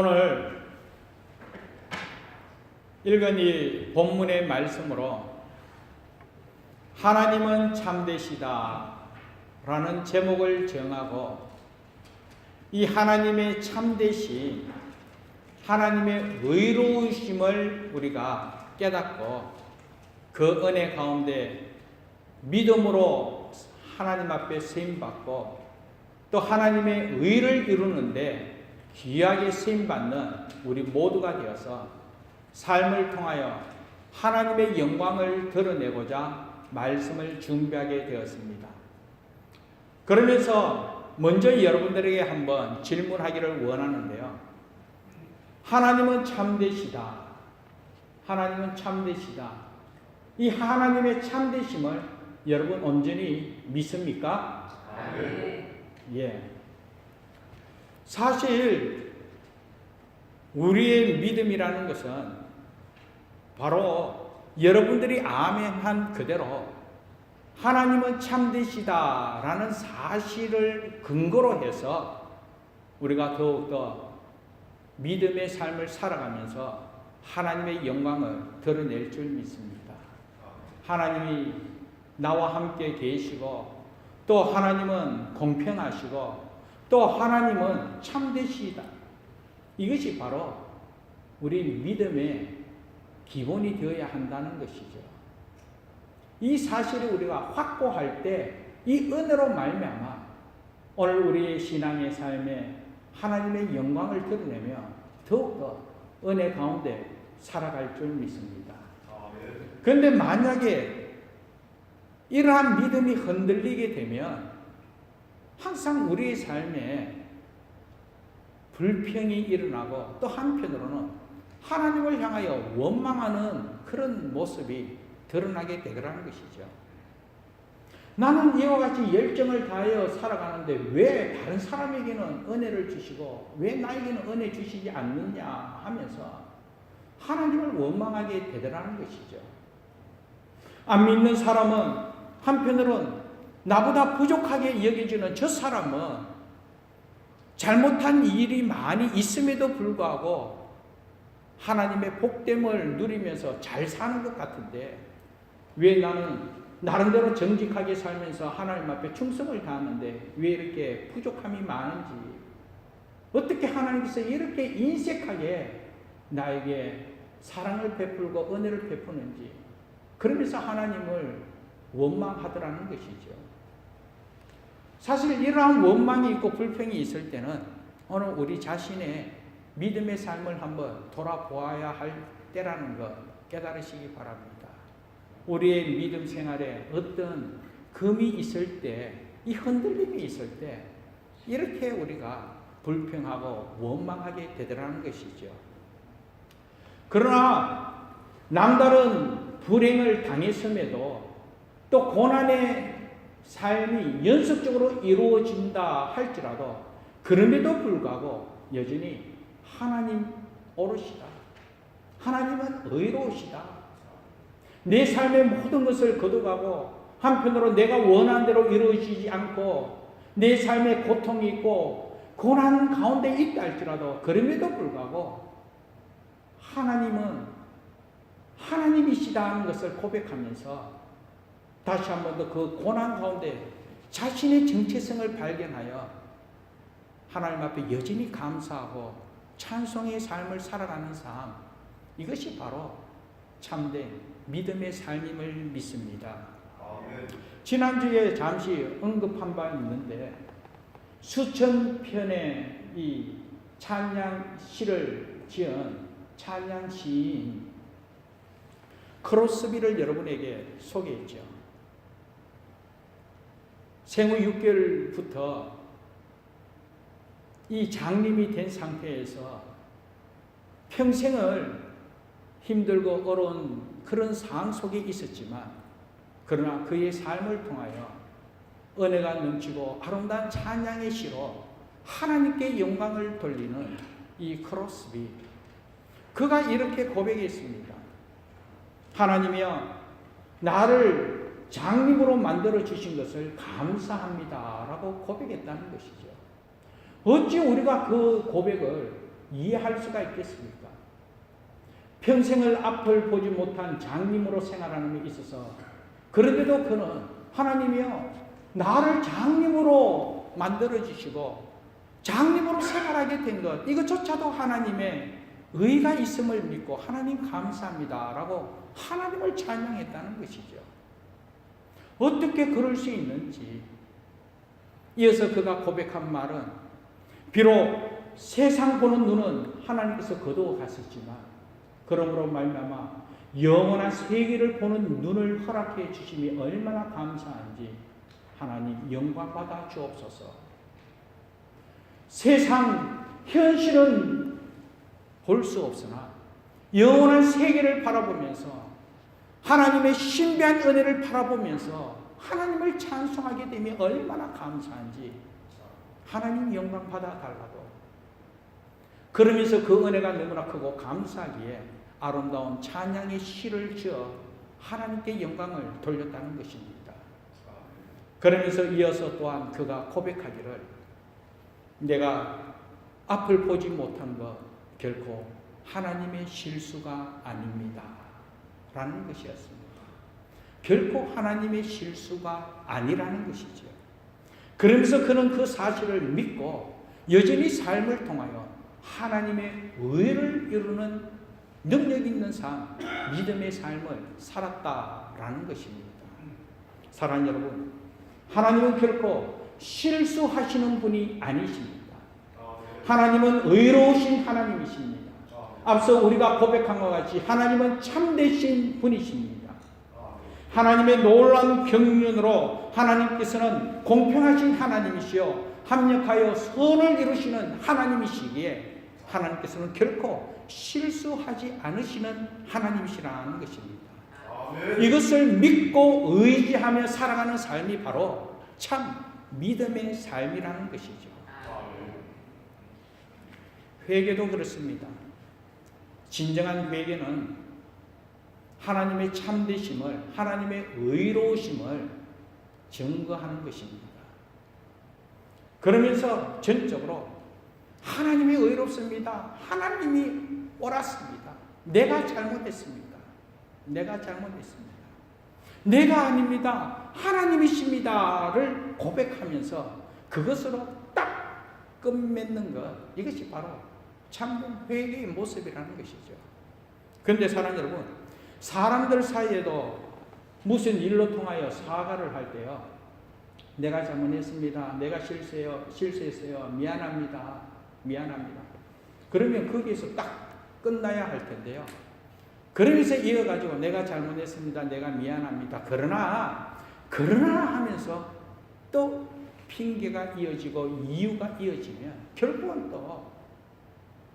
오늘 읽은 이 본문의 말씀으로 하나님은 참되시다 라는 제목을 정하고, 이 하나님의 참되심, 하나님의 의로우심을 우리가 깨닫고 그 은혜 가운데 믿음으로 하나님 앞에 쓰임받고 또 하나님의 의를 이루는데 귀하게 쓰임받는 우리 모두가 되어서 삶을 통하여 하나님의 영광을 드러내고자 말씀을 준비하게 되었습니다. 그러면서 먼저 여러분들에게 한번 질문하기를 원하는데요. 하나님은 참되시다. 하나님은 참되시다. 이 하나님의 참되심을 여러분 온전히 믿습니까? 예. 사실 우리의 믿음이라는 것은 바로 여러분들이 아멘한 그대로 하나님은 참되시다라는 사실을 근거로 해서 우리가 더욱더 믿음의 삶을 살아가면서 하나님의 영광을 드러낼 줄 믿습니다. 하나님이 나와 함께 계시고 또 하나님은 공평하시고 또 하나님은 참되시다. 이것이 바로 우리 믿음의 기본이 되어야 한다는 것이죠. 이 사실을 우리가 확고할 때 이 은혜로 말미암아 오늘 우리의 신앙의 삶에 하나님의 영광을 드러내며 더욱더 은혜 가운데 살아갈 줄 믿습니다. 그런데 만약에 이러한 믿음이 흔들리게 되면 항상 우리의 삶에 불평이 일어나고 또 한편으로는 하나님을 향하여 원망하는 그런 모습이 드러나게 되더라는 것이죠. 나는 이와 같이 열정을 다하여 살아가는데 왜 다른 사람에게는 은혜를 주시고 왜 나에게는 은혜 주시지 않느냐 하면서 하나님을 원망하게 되더라는 것이죠. 안 믿는 사람은 한편으로는 나보다 부족하게 여겨지는 저 사람은 잘못한 일이 많이 있음에도 불구하고 하나님의 복됨을 누리면서 잘 사는 것 같은데 왜 나는 나름대로 정직하게 살면서 하나님 앞에 충성을 다하는데 왜 이렇게 부족함이 많은지, 어떻게 하나님께서 이렇게 인색하게 나에게 사랑을 베풀고 은혜를 베푸는지, 그러면서 하나님을 원망하더라는 것이죠. 사실 이러한 원망이 있고 불평이 있을 때는 오늘 우리 자신의 믿음의 삶을 한번 돌아보아야 할 때라는 것 깨달으시기 바랍니다. 우리의 믿음 생활에 어떤 금이 있을 때, 이 흔들림이 있을 때 이렇게 우리가 불평하고 원망하게 되더라는 것이죠. 그러나 남다른 불행을 당했음에도 또 고난의 삶이 연속적으로 이루어진다 할지라도 그럼에도 불구하고 여전히 하나님 오르시다. 하나님은 의로우시다. 내 삶의 모든 것을 거둬가고 한편으로 내가 원하는 대로 이루어지지 않고 내 삶에 고통이 있고 고난 가운데 있다 할지라도 그럼에도 불구하고 하나님은 하나님이시다 하는 것을 고백하면서 다시 한 번 더 그 고난 가운데 자신의 정체성을 발견하여 하나님 앞에 여전히 감사하고 찬송의 삶을 살아가는 삶, 이것이 바로 참된 믿음의 삶임을 믿습니다. 지난주에 잠시 언급한 바 있는데 수천 편의 이 찬양 시를 지은 찬양 시인 크로스비를 여러분에게 소개했죠. 생후 6개월부터 이 장님이 된 상태에서 평생을 힘들고 어려운 그런 상황 속에 있었지만 그러나 그의 삶을 통하여 은혜가 넘치고 아름다운 찬양의 시로 하나님께 영광을 돌리는 이 크로스비, 그가 이렇게 고백했습니다. 하나님이여, 나를 장님으로 만들어 주신 것을 감사합니다 라고 고백했다는 것이죠. 어찌 우리가 그 고백을 이해할 수가 있겠습니까? 평생을 앞을 보지 못한 장님으로 생활하는 데 있어서 그런데도 그는 하나님이여 나를 장님으로 만들어주시고 장님으로 생활하게 된 것 이것조차도 하나님의 의가 있음을 믿고 하나님 감사합니다 라고 하나님을 찬양했다는 것이죠. 어떻게 그럴 수 있는지 이어서 그가 고백한 말은 비록 세상 보는 눈은 하나님께서 거두어 갔었지만 그러므로 말미암아 영원한 세계를 보는 눈을 허락해 주심이 얼마나 감사한지 하나님 영광 받아 주옵소서. 세상 현실은 볼 수 없으나 영원한 세계를 바라보면서 하나님의 신비한 은혜를 바라보면서 하나님을 찬송하게 되면 얼마나 감사한지 하나님 영광 받아 달라고. 그러면서 그 은혜가 너무나 크고 감사하기에 아름다운 찬양의 시를 지어 하나님께 영광을 돌렸다는 것입니다. 그러면서 이어서 또한 그가 고백하기를 내가 앞을 보지 못한 것 결코 하나님의 실수가 아닙니다 라는 것이었습니다. 결코 하나님의 실수가 아니라는 것이죠. 그러면서 그는 그 사실을 믿고 여전히 삶을 통하여 하나님의 의를 이루는 능력 있는 삶, 믿음의 삶을 살았다라는 것입니다. 사랑하는 여러분, 하나님은 결코 실수하시는 분이 아니십니다. 하나님은 의로우신 하나님이십니다. 앞서 우리가 고백한 것 같이 하나님은 참되신 분이십니다. 하나님의 놀라운 경륜으로 하나님께서는 공평하신 하나님이시요 합력하여 선을 이루시는 하나님이시기에 하나님께서는 결코 실수하지 않으시는 하나님이시라는 것입니다. 아멘. 이것을 믿고 의지하며 살아가는 삶이 바로 참 믿음의 삶이라는 것이죠. 아멘. 회개도 그렇습니다. 진정한 회개는 하나님의 참되심을, 하나님의 의로우심을 증거하는 것입니다. 그러면서 전적으로 하나님이 의롭습니다. 하나님이 옳았습니다. 내가 잘못했습니다. 내가 잘못했습니다. 내가 아닙니다. 하나님이십니다를 고백하면서 그것으로 딱 끝맺는 것, 이것이 바로 참된 회개의 모습이라는 것이죠. 그런데 사랑 여러분, 사람들 사이에도 무슨 일로 통하여 사과를 할 때요, 내가 잘못했습니다. 내가 실수했어요. 미안합니다. 그러면 거기에서 딱 끝나야 할 텐데요. 그러면서 이어가지고 내가 잘못했습니다. 내가 미안합니다. 그러나 하면서 또 핑계가 이어지고 이유가 이어지면 결국은 또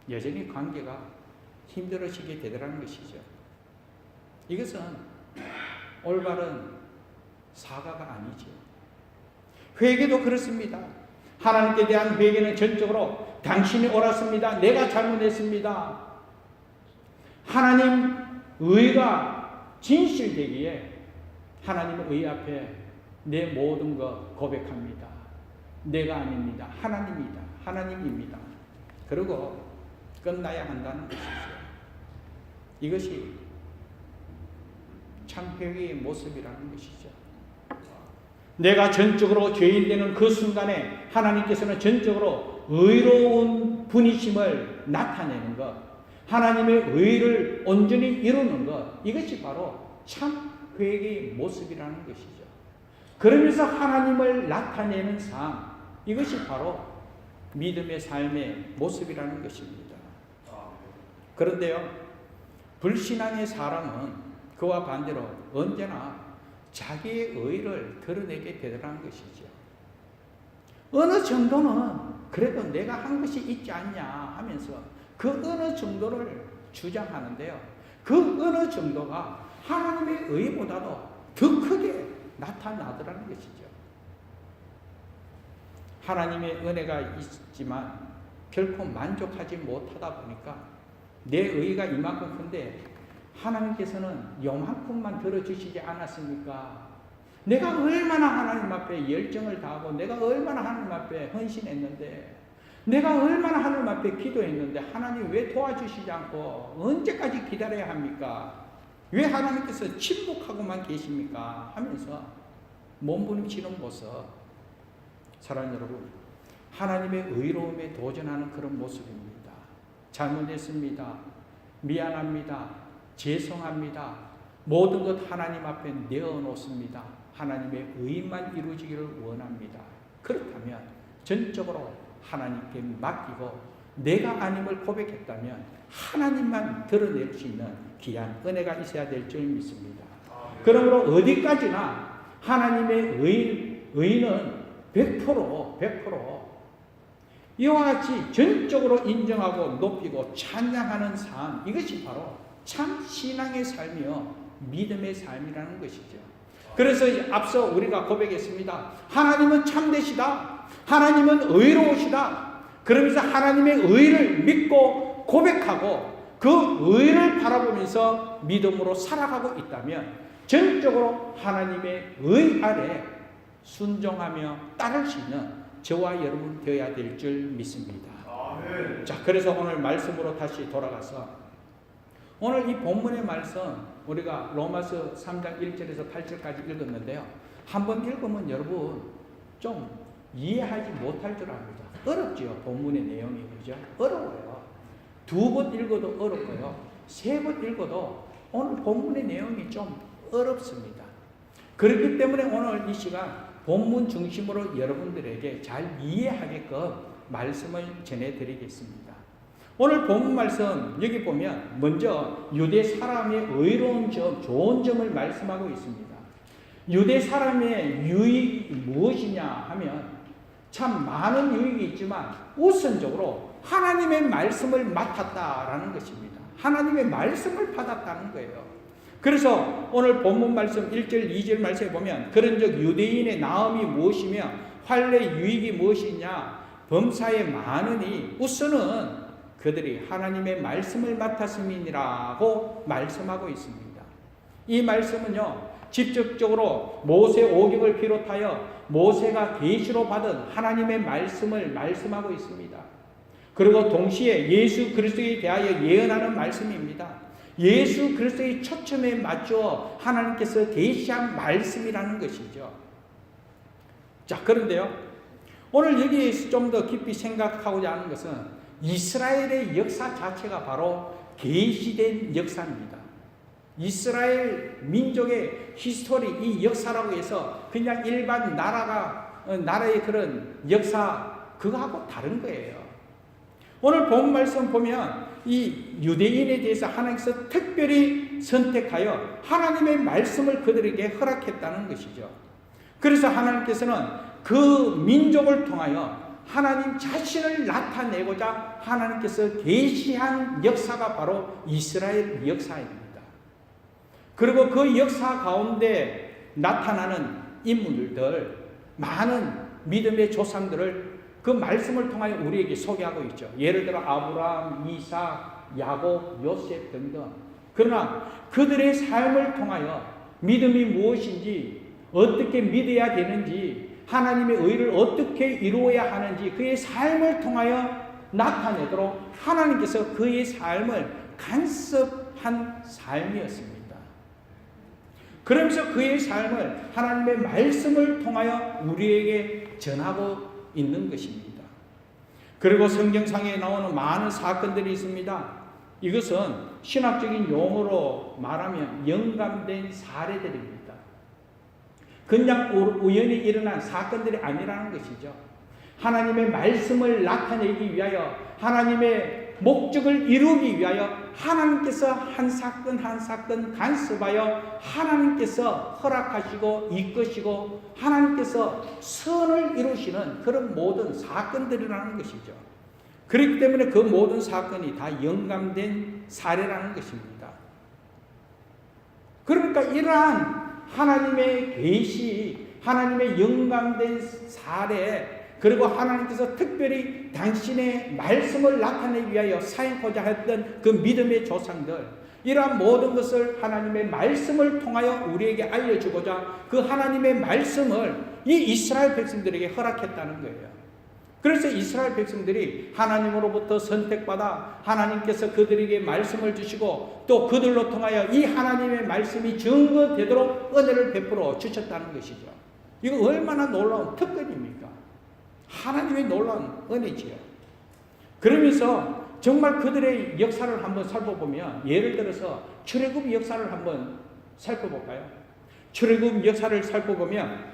여전히 관계가 힘들어지게 되더라는 것이죠. 이것은 올바른 사과가 아니죠. 회개도 그렇습니다. 하나님께 대한 회개는 전적으로 당신이 옳았습니다. 내가 잘못했습니다. 하나님 의가 진실되기에 하나님의 의 앞에 내 모든 것 고백합니다. 내가 아닙니다. 하나님이다. 하나님입니다. 그리고 끝나야 한다는 것이죠. 이것이 참 회개의 모습이라는 것이죠. 내가 전적으로 죄인 되는 그 순간에 하나님께서는 전적으로 의로운 분이심을 나타내는 것, 하나님의 의를 온전히 이루는 것, 이것이 바로 참 회개의 모습이라는 것이죠. 그러면서 하나님을 나타내는 삶, 이것이 바로 믿음의 삶의 모습이라는 것입니다. 그런데요, 불신앙의 사람은 그와 반대로 언제나 자기의 의를 드러내게 되더라는 것이죠. 어느 정도는 그래도 내가 한 것이 있지 않냐 하면서 그 어느 정도를 주장하는데요. 그 어느 정도가 하나님의 의보다도 더 크게 나타나더라는 것이죠. 하나님의 은혜가 있지만 결코 만족하지 못하다 보니까 내 의가 이만큼 큰데 하나님께서는 요만큼만 들어주시지 않았습니까? 내가 얼마나 하나님 앞에 열정을 다하고 내가 얼마나 하나님 앞에 헌신했는데 내가 얼마나 하나님 앞에 기도했는데 하나님 왜 도와주시지 않고 언제까지 기다려야 합니까? 왜 하나님께서 침묵하고만 계십니까? 하면서 몸부림치는 모습. 사랑하는 여러분, 하나님의 의로움에 도전하는 그런 모습입니다. 잘못했습니다. 미안합니다. 죄송합니다. 모든 것 하나님 앞에 내어놓습니다. 하나님의 의만 이루어지기를 원합니다. 그렇다면 전적으로 하나님께 맡기고 내가 아님을 고백했다면 하나님만 드러낼 수 있는 귀한 은혜가 있어야 될 줄 믿습니다. 그러므로 어디까지나 하나님의 의는 100% 이와 같이 전적으로 인정하고 높이고 찬양하는 삶, 이것이 바로 참 신앙의 삶이요 믿음의 삶이라는 것이죠. 그래서 앞서 우리가 고백했습니다. 하나님은 참되시다. 하나님은 의로우시다. 그러면서 하나님의 의를 믿고 고백하고 그 의를 바라보면서 믿음으로 살아가고 있다면 전적으로 하나님의 의 아래 순종하며 따를 수 있는 저와 여러분 되어야 될 줄 믿습니다. 아멘. 자, 그래서 오늘 말씀으로 다시 돌아가서 오늘 이 본문의 말씀 우리가 로마서 3장 1절에서 8절까지 읽었는데요. 한번 읽으면 여러분 좀 이해하지 못할 줄 압니다. 어렵죠. 본문의 내용이. 그죠? 어려워요. 2번 읽어도 어렵고요. 3번 읽어도 오늘 본문의 내용이 좀 어렵습니다. 그렇기 때문에 오늘 이 시간 본문 중심으로 여러분들에게 잘 이해하게끔 말씀을 전해드리겠습니다. 오늘 본문 말씀 여기 보면 먼저 유대 사람의 의로운 점, 좋은 점을 말씀하고 있습니다. 유대 사람의 유익이 무엇이냐 하면 참 많은 유익이 있지만 우선적으로 하나님의 말씀을 맡았다라는 것입니다. 하나님의 말씀을 받았다는 거예요. 그래서 오늘 본문 말씀 1절 2절 말씀에 보면 그런즉 유대인의 나음이 무엇이며 환례의 유익이 무엇이냐 범사에 많으니 우선은 그들이 하나님의 말씀을 맡았음이니라고 말씀하고 있습니다. 이 말씀은요 직접적으로 모세 오경을 비롯하여 모세가 계시로 받은 하나님의 말씀을 말씀하고 있습니다. 그리고 동시에 예수 그리스도에 대하여 예언하는 말씀입니다. 예수 그리스도의 초점에 맞춰 하나님께서 계시한 말씀이라는 것이죠. 자, 그런데요. 오늘 여기에서 좀 더 깊이 생각하고자 하는 것은 이스라엘의 역사 자체가 바로 계시된 역사입니다. 이스라엘 민족의 히스토리, 이 역사라고 해서 그냥 일반 나라의 그런 역사, 그거하고 다른 거예요. 오늘 본 말씀 보면 이 유대인에 대해서 하나님께서 특별히 선택하여 하나님의 말씀을 그들에게 허락했다는 것이죠. 그래서 하나님께서는 그 민족을 통하여 하나님 자신을 나타내고자 하나님께서 계시한 역사가 바로 이스라엘 역사입니다. 그리고 그 역사 가운데 나타나는 인물들, 많은 믿음의 조상들을 그 말씀을 통하여 우리에게 소개하고 있죠. 예를 들어 아브라함, 이삭, 야곱, 요셉 등등. 그러나 그들의 삶을 통하여 믿음이 무엇인지, 어떻게 믿어야 되는지, 하나님의 의를 어떻게 이루어야 하는지 그의 삶을 통하여 나타내도록 하나님께서 그의 삶을 간섭한 삶이었습니다. 그러면서 그의 삶을 하나님의 말씀을 통하여 우리에게 전하고 있는 것입니다. 그리고 성경상에 나오는 많은 사건들이 있습니다. 이것은 신학적인 용어로 말하면 영감된 사례들입니다. 그냥 우연히 일어난 사건들이 아니라는 것이죠. 하나님의 말씀을 나타내기 위하여 하나님의 목적을 이루기 위하여 하나님께서 한 사건 한 사건 간섭하여 하나님께서 허락하시고 이끄시고 하나님께서 선을 이루시는 그런 모든 사건들이라는 것이죠. 그렇기 때문에 그 모든 사건이 다 영감된 사례라는 것입니다. 그러니까 이러한 하나님의 계시, 하나님의 영감된 사례, 그리고 하나님께서 특별히 당신의 말씀을 나타내기 위하여 사용하고자 했던 그 믿음의 조상들, 이러한 모든 것을 하나님의 말씀을 통하여 우리에게 알려주고자 그 하나님의 말씀을 이 이스라엘 백성들에게 허락했다는 거예요. 그래서 이스라엘 백성들이 하나님으로부터 선택받아 하나님께서 그들에게 말씀을 주시고 또 그들로 통하여 이 하나님의 말씀이 증거되도록 은혜를 베풀어 주셨다는 것이죠. 이거 얼마나 놀라운 특권입니까? 하나님의 놀라운 은혜지요. 그러면서 정말 그들의 역사를 한번 살펴보면, 예를 들어서 출애굽 역사를 한번 살펴볼까요? 출애굽 역사를 살펴보면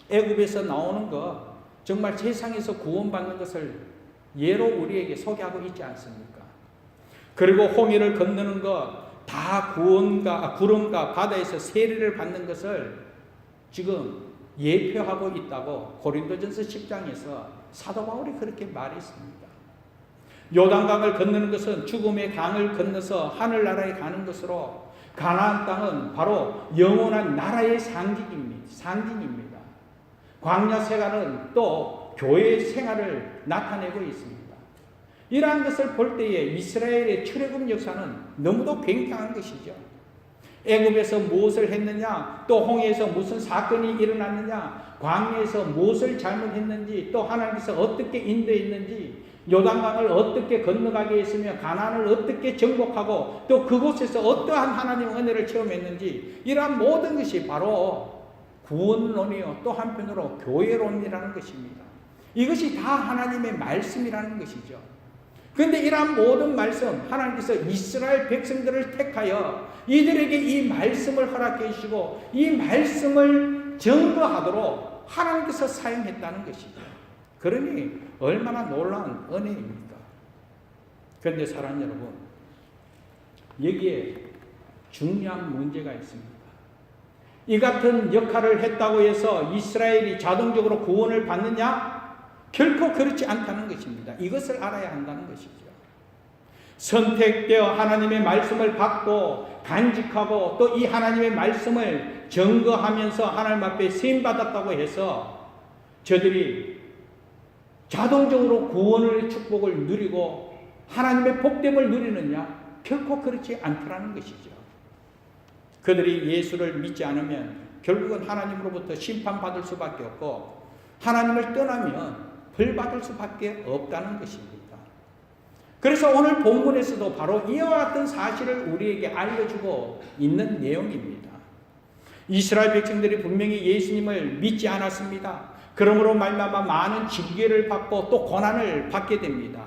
애굽에서 나오는 거 정말 세상에서 구원받는 것을 예로 우리에게 소개하고 있지 않습니까? 그리고 홍해를 건너는 것, 다 구름과 바다에서 세례를 받는 것을 지금 예표하고 있다고 고린도전서 10장에서 사도 바울이 그렇게 말했습니다. 요단강을 건너는 것은 죽음의 강을 건너서 하늘나라에 가는 것으로, 가나안 땅은 바로 영원한 나라의 상징입니다. 광야 생활은 또 교회의 생활을 나타내고 있습니다. 이러한 것을 볼 때에 이스라엘의 출애굽 역사는 너무도 굉장한 것이죠. 애굽에서 무엇을 했느냐, 또 홍해에서 무슨 사건이 일어났느냐, 광야에서 무엇을 잘못했는지, 또 하나님께서 어떻게 인도했는지, 요단강을 어떻게 건너가게 했으며 가나안을 어떻게 정복하고 또 그곳에서 어떠한 하나님의 은혜를 체험했는지, 이러한 모든 것이 바로 구원론이요, 또 한편으로 교회론이라는 것입니다. 이것이 다 하나님의 말씀이라는 것이죠. 그런데 이러한 모든 말씀, 하나님께서 이스라엘 백성들을 택하여 이들에게 이 말씀을 허락해 주시고 이 말씀을 증거하도록 하나님께서 사용했다는 것이죠. 그러니 얼마나 놀라운 은혜입니까? 그런데 사랑하는 여러분, 여기에 중요한 문제가 있습니다. 이 같은 역할을 했다고 해서 이스라엘이 자동적으로 구원을 받느냐? 결코 그렇지 않다는 것입니다. 이것을 알아야 한다는 것이죠. 선택되어 하나님의 말씀을 받고 간직하고 또 이 하나님의 말씀을 증거하면서 하나님 앞에 쓰임받았다고 해서 저들이 자동적으로 구원의 축복을 누리고 하나님의 복됨을 누리느냐? 결코 그렇지 않더라는 것이죠. 그들이 예수를 믿지 않으면 결국은 하나님으로부터 심판받을 수밖에 없고 하나님을 떠나면 벌받을 수밖에 없다는 것입니다. 그래서 오늘 본문에서도 바로 이와 같은 사실을 우리에게 알려주고 있는 내용입니다. 이스라엘 백성들이 분명히 예수님을 믿지 않았습니다. 그러므로 말미암아 많은 징계를 받고 또 고난을 받게 됩니다.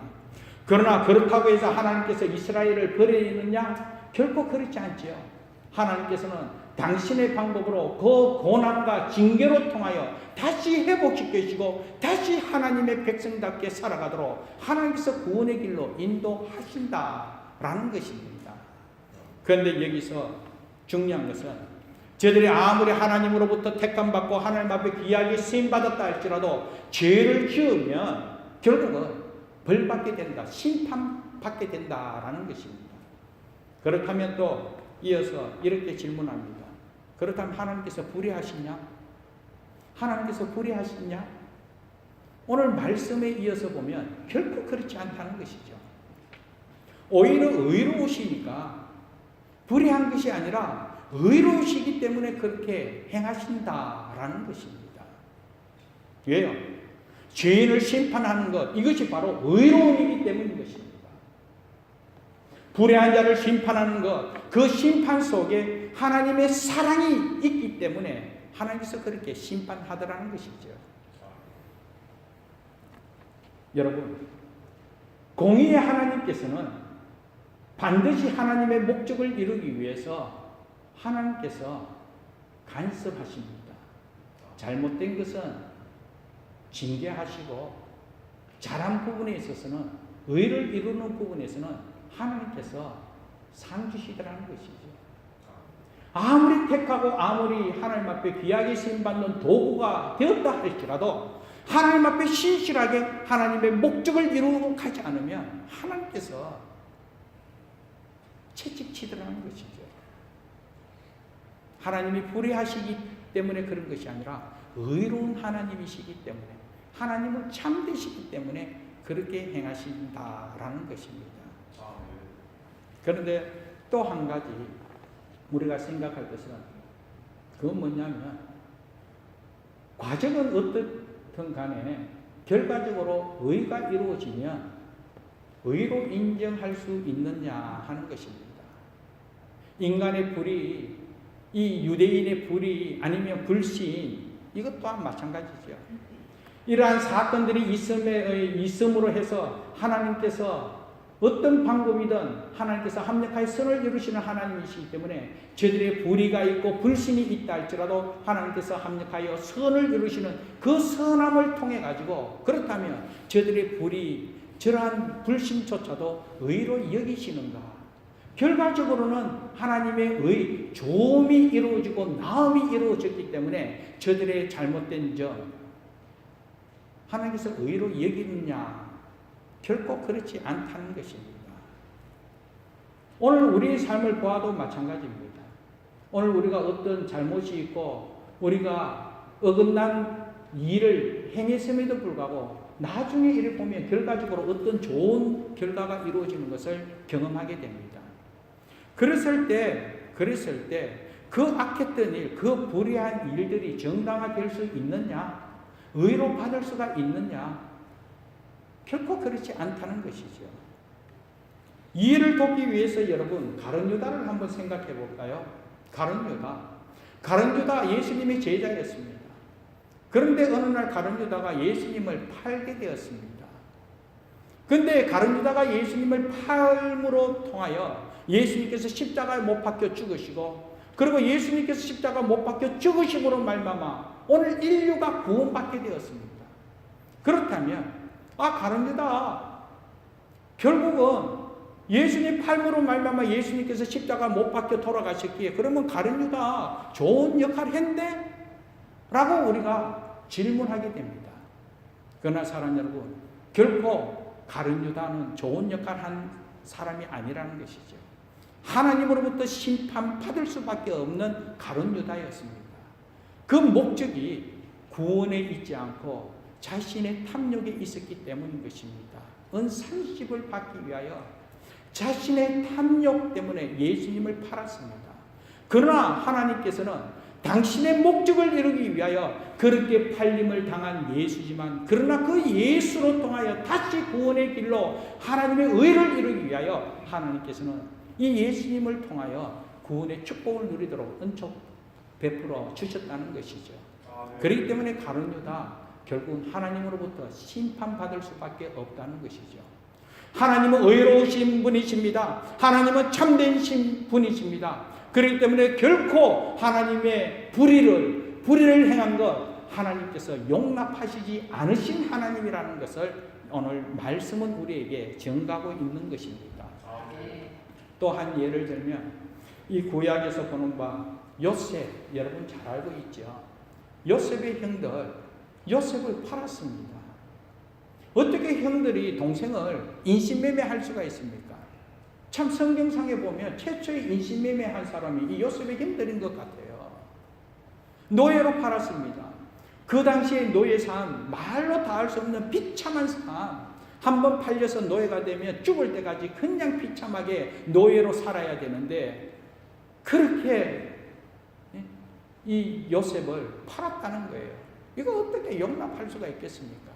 그러나 그렇다고 해서 하나님께서 이스라엘을 버리느냐? 결코 그렇지 않지요. 하나님께서는 당신의 방법으로 그 고난과 징계로 통하여 다시 회복시켜주시고 다시 하나님의 백성답게 살아가도록 하나님께서 구원의 길로 인도하신다라는 것입니다. 그런데 여기서 중요한 것은 저들이 아무리 하나님으로부터 택함받고 하나님 앞에 귀하게 쓰임받았다 할지라도 죄를 지으면 결국은 벌받게 된다, 심판받게 된다라는 것입니다. 그렇다면 또 이어서 이렇게 질문합니다. 그렇다면 하나님께서 불의하시냐? 하나님께서 불의하시냐? 오늘 말씀에 이어서 보면 결코 그렇지 않다는 것이죠. 오히려 의로우시니까 불의한 것이 아니라 의로우시기 때문에 그렇게 행하신다라는 것입니다. 왜요? 죄인을 심판하는 것, 이것이 바로 의로움이기 때문인 것입니다. 불의한 자를 심판하는 것, 그 심판 속에 하나님의 사랑이 있기 때문에 하나님께서 그렇게 심판하더라는 것이죠. 여러분, 공의의 하나님께서는 반드시 하나님의 목적을 이루기 위해서 하나님께서 간섭하십니다. 잘못된 것은 징계하시고 잘한 부분에 있어서는, 의를 이루는 부분에서는 하나님께서 상 주시더라는 것이죠. 아무리 택하고 아무리 하나님 앞에 귀하게 쓰임받는 도구가 되었다 할지라도 하나님 앞에 신실하게 하나님의 목적을 이루고 가지 않으면 하나님께서 채찍치더라는 것이죠. 하나님이 불의하시기 때문에 그런 것이 아니라 의로운 하나님이시기 때문에, 하나님은 참되시기 때문에 그렇게 행하신다라는 것입니다. 그런데 또 한 가지 우리가 생각할 것은 그건 뭐냐면, 과정은 어떻든 간에 결과적으로 의가 이루어지면 의로 인정할 수 있느냐 하는 것입니다. 인간의 불의, 이 유대인의 불의 아니면 불신, 이것 또한 마찬가지죠. 이러한 사건들이 있음으로 해서 하나님께서 어떤 방법이든 하나님께서 합력하여 선을 이루시는 하나님이시기 때문에 저들의 불의가 있고 불신이 있다 할지라도 하나님께서 합력하여 선을 이루시는 그 선함을 통해 가지고, 그렇다면 저들의 불의, 저러한 불신조차도 의로 여기시는가? 결과적으로는 하나님의 의, 조음이 이루어지고 나음이 이루어졌기 때문에 저들의 잘못된 점 하나님께서 의로 여기느냐? 결코 그렇지 않다는 것입니다. 오늘 우리의 삶을 보아도 마찬가지입니다. 오늘 우리가 어떤 잘못이 있고 우리가 어긋난 일을 행했음에도 불구하고 나중에 이를 보면 결과적으로 어떤 좋은 결과가 이루어지는 것을 경험하게 됩니다. 그랬을 때 그 악했던 일, 그 불의한 일들이 정당화될 수 있느냐? 의로 받을 수가 있느냐? 결코 그렇지 않다는 것이죠. 이해를 돕기 위해서 여러분, 가룟 유다를 한번 생각해 볼까요? 가룟 유다 예수님의 제자였습니다. 그런데 어느 날 가룟 유다가 예수님을 팔게 되었습니다. 그런데 가룟 유다가 예수님을 팔므로 통하여 예수님께서 십자가에 못 박혀 죽으시고, 그리고 예수님께서 십자가 못 박혀 죽으심으로 말미암아 오늘 인류가 구원받게 되었습니다. 그렇다면 가룟 유다 결국은 예수님 팔므로 말미암아 예수님께서 십자가 못 박혀 돌아가셨기에 그러면 가룟 유다 좋은 역할을 했네? 라고 우리가 질문하게 됩니다. 그러나 사랑 여러분, 결코 가룟 유다는 좋은 역할을 한 사람이 아니라는 것이죠. 하나님으로부터 심판받을 수밖에 없는 가룟 유다였습니다. 그 목적이 구원에 있지 않고 자신의 탐욕에 있었기 때문인 것입니다. 은상식을 받기 위하여 자신의 탐욕 때문에 예수님을 팔았습니다. 그러나 하나님께서는 당신의 목적을 이루기 위하여 그렇게 팔림을 당한 예수지만, 그러나 그 예수로 통하여 다시 구원의 길로 하나님의 의를 이루기 위하여 하나님께서는 이 예수님을 통하여 구원의 축복을 누리도록 은총 베풀어 주셨다는 것이죠. 그렇기 때문에 가룟 유다 결국 하나님으로부터 심판받을 수밖에 없다는 것이죠. 하나님은 의로우신 분이십니다. 하나님은 참된 분이십니다. 그렇기 때문에 결코 하나님의 불의를 행한 것 하나님께서 용납하시지 않으신 하나님이라는 것을 오늘 말씀은 우리에게 증가하고 있는 것입니다. 또 한 예를 들면 이 구약에서 보는 바 요셉, 여러분 잘 알고 있죠. 요셉의 형들 요셉을 팔았습니다. 어떻게 형들이 동생을 인신매매할 수가 있습니까? 참 성경상에 보면 최초의 인신매매한 사람이 이 요셉의 형들인 것 같아요. 노예로 팔았습니다. 그 당시의 노예 삶, 말로 다 할 수 없는 비참한 삶. 한번 팔려서 노예가 되면 죽을 때까지 그냥 비참하게 노예로 살아야 되는데, 그렇게 이 요셉을 팔았다는 거예요. 이거 어떻게 용납할 수가 있겠습니까?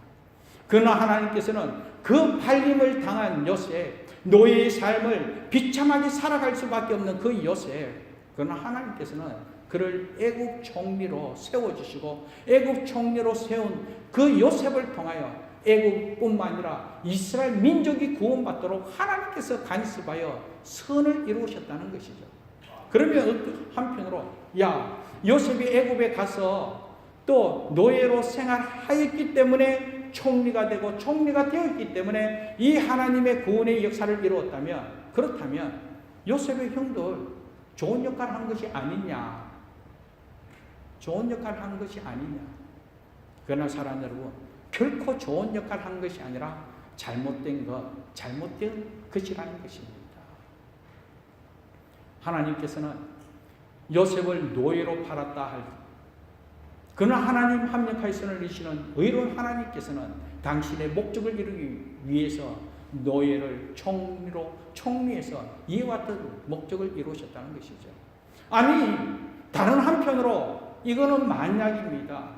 그러나 하나님께서는 그 팔림을 당한 요셉, 노예의 삶을 비참하게 살아갈 수밖에 없는 그 요셉, 그러나 하나님께서는 그를 애국 총리로 세워주시고 애국 총리로 세운 그 요셉을 통하여 애국뿐만 아니라 이스라엘 민족이 구원받도록 하나님께서 간섭하여 선을 이루셨다는 것이죠. 그러면 한편으로 요셉이 애굽에 가서 또 노예로 생활하였기 때문에 총리가 되고 총리가 되었기 때문에 이 하나님의 구원의 역사를 이루었다면, 그렇다면 요셉의 형들 좋은 역할을 한 것이 아니냐? 좋은 역할을 한 것이 아니냐? 그러나 사랑 여러분, 결코 좋은 역할을 한 것이 아니라 잘못된 것이라는 것입니다. 하나님께서는 요셉을 노예로 팔았다 할, 그러나 하나님 합력하여 선을 이루시는 의로운 하나님께서는 당신의 목적을 이루기 위해서 노예를 총리해서 이와 같은 목적을 이루셨다는 것이죠. 아니, 다른 한편으로 이거는 만약입니다.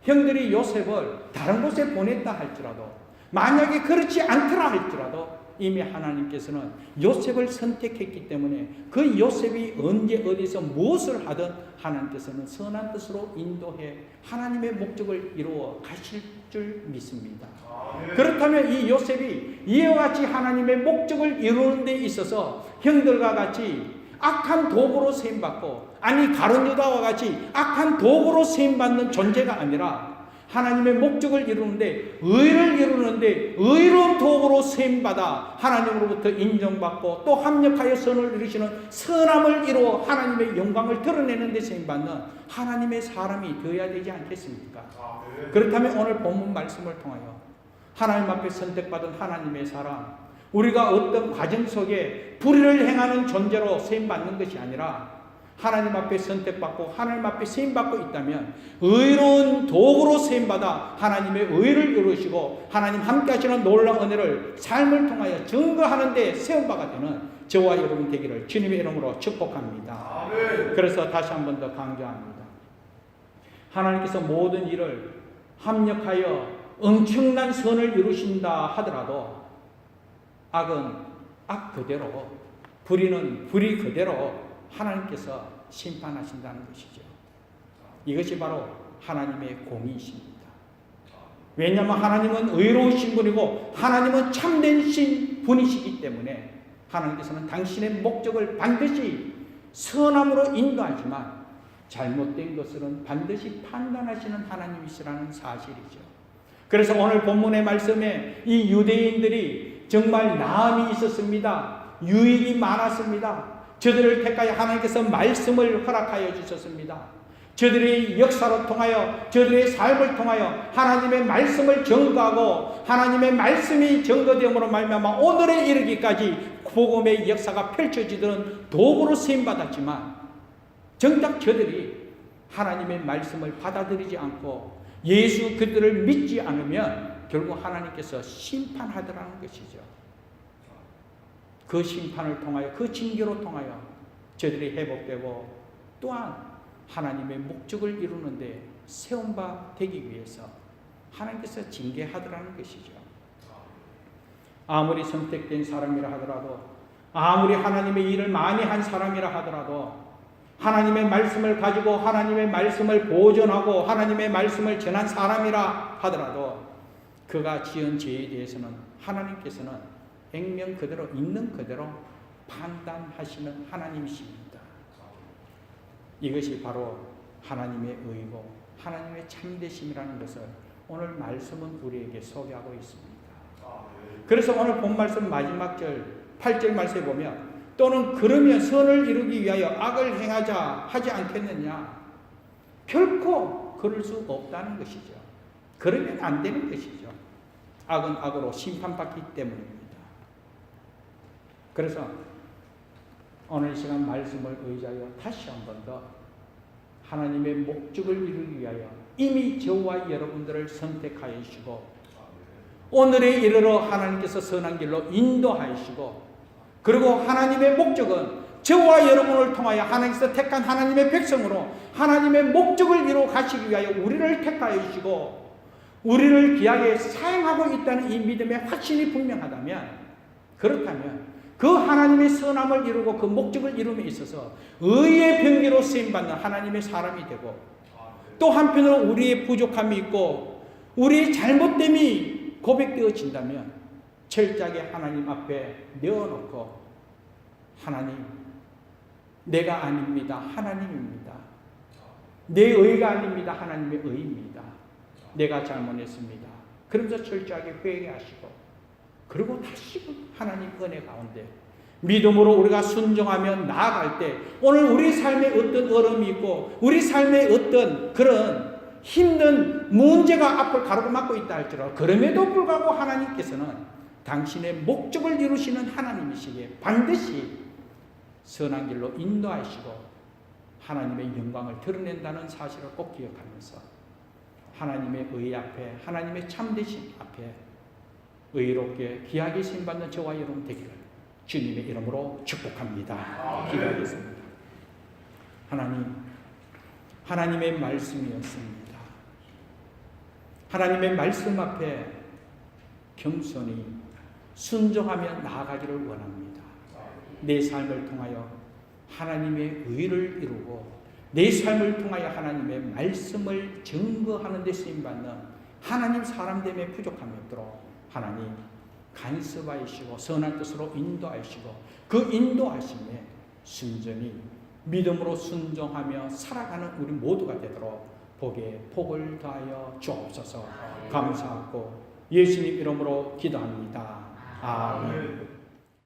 형들이 요셉을 다른 곳에 보냈다 할지라도, 만약에 그렇지 않더라 할지라도 이미 하나님께서는 요셉을 선택했기 때문에 그 요셉이 언제 어디서 무엇을 하든 하나님께서는 선한 뜻으로 인도해 하나님의 목적을 이루어 가실 줄 믿습니다. 그렇다면 이 요셉이 이와 같이 하나님의 목적을 이루는 데 있어서 형들과 같이 악한 도구로 쓰임받고, 아니 가룟 유다와 같이 악한 도구로 쓰임받는 존재가 아니라 하나님의 목적을 이루는데, 의를 이루는데 의로운 도구로 쓰임받아 하나님으로부터 인정받고 또 합력하여 선을 이루시는 선함을 이루어 하나님의 영광을 드러내는 데 쓰임받는 하나님의 사람이 되어야 되지 않겠습니까? 그렇다면 오늘 본문 말씀을 통하여 하나님 앞에 선택받은 하나님의 사람, 우리가 어떤 과정 속에 불의를 행하는 존재로 쓰임받는 것이 아니라 하나님 앞에 선택받고 하나님 앞에 쓰임받고 있다면 의로운 도구로 쓰임받아 하나님의 의를 이루시고 하나님 함께 하시는 놀라운 은혜를 삶을 통하여 증거하는 데 세움바가 되는 저와 여러분 되기를 주님의 이름으로 축복합니다. 그래서 다시 한 번 더 강조합니다. 하나님께서 모든 일을 합력하여 엄청난 선을 이루신다 하더라도 악은 악 그대로, 불의는 불의 그대로 하나님께서 심판하신다는 것이죠. 이것이 바로 하나님의 공의이십니다. 왜냐하면 하나님은 의로우신 분이고 하나님은 참된 분이시기 때문에 하나님께서는 당신의 목적을 반드시 선함으로 인도하지만 잘못된 것은 반드시 판단하시는 하나님이시라는 사실이죠. 그래서 오늘 본문의 말씀에 이 유대인들이 정말 나음이 있었습니다. 유익이 많았습니다. 저들을 택하여 하나님께서 말씀을 허락하여 주셨습니다. 저들의 역사로 통하여, 저들의 삶을 통하여 하나님의 말씀을 증거하고 하나님의 말씀이 증거됨으로 말미암아 오늘에 이르기까지 복음의 역사가 펼쳐지던 도구로 쓰임받았지만 정작 저들이 하나님의 말씀을 받아들이지 않고 예수 그들을 믿지 않으면 결국 하나님께서 심판하더라는 것이죠. 그 심판을 통하여, 그 징계로 통하여 저들이 회복되고 또한 하나님의 목적을 이루는데 세움바 되기 위해서 하나님께서 징계하더라는 것이죠. 아무리 선택된 사람이라 하더라도, 아무리 하나님의 일을 많이 한 사람이라 하더라도, 하나님의 말씀을 가지고 하나님의 말씀을 보존하고 하나님의 말씀을 전한 사람이라 하더라도 그가 지은 죄에 대해서는 하나님께서는 액면 그대로 있는 그대로 판단하시는 하나님이십니다. 이것이 바로 하나님의 의고 하나님의 참되심이라는 것을 오늘 말씀은 우리에게 소개하고 있습니다. 그래서 오늘 본 말씀 마지막 절 8절 말씀에 보면 또는 그러면 선을 이루기 위하여 악을 행하자 하지 않겠느냐, 결코 그럴 수 없다는 것이죠. 그러면 안 되는 것이죠. 악은 악으로 심판받기 때문입니다. 그래서 오늘 시간 말씀을 의지하여 다시 한 번 더 하나님의 목적을 이루기 위하여 이미 저와 여러분들을 선택하여 주시고 오늘에 이르러 하나님께서 선한 길로 인도하시고, 그리고 하나님의 목적은 저와 여러분을 통하여 하나님께서 택한 하나님의 백성으로 하나님의 목적을 이루어 가시기 위하여 우리를 택하여 주시고 우리를 귀하게 사용하고 있다는 이 믿음의 확신이 분명하다면, 그렇다면 그 하나님의 선함을 이루고 그 목적을 이룸에 있어서 의의 병기로 쓰임받는 하나님의 사람이 되고, 또 한편으로 우리의 부족함이 있고 우리의 잘못됨이 고백되어진다면 철저하게 하나님 앞에 내어놓고, 하나님, 내가 아닙니다. 하나님입니다. 내 의가 아닙니다. 하나님의 의입니다. 내가 잘못했습니다. 그러면서 철저하게 회개하시고, 그리고 다시 하나님 은혜 가운데 믿음으로 우리가 순종하며 나아갈 때 오늘 우리 삶에 어떤 어려움이 있고 우리 삶에 어떤 그런 힘든 문제가 앞을 가로막고 있다 할지라도, 그럼에도 불구하고 하나님께서는 당신의 목적을 이루시는 하나님이시기에 반드시 선한 길로 인도하시고 하나님의 영광을 드러낸다는 사실을 꼭 기억하면서 하나님의 의 앞에, 하나님의 참되심 앞에 의롭게 귀하게 쓰임받는 저와 여러분 되기를 주님의 이름으로 축복합니다. 기도하겠습니다. 하나님, 하나님의 말씀이었습니다. 하나님의 말씀 앞에 겸손히 순종하며 나아가기를 원합니다. 내 삶을 통하여 하나님의 의를 이루고 내 삶을 통하여 하나님의 말씀을 증거하는 데 쓰임받는 하나님 사람됨에 부족함이 없도록 하나님 간섭하시고 선한 뜻으로 인도하시고 그 인도하심에 순전히 믿음으로 순종하며 살아가는 우리 모두가 되도록 복에 복을 더하여 주옵소서. 감사하고 예수님 이름으로 기도합니다. 아멘.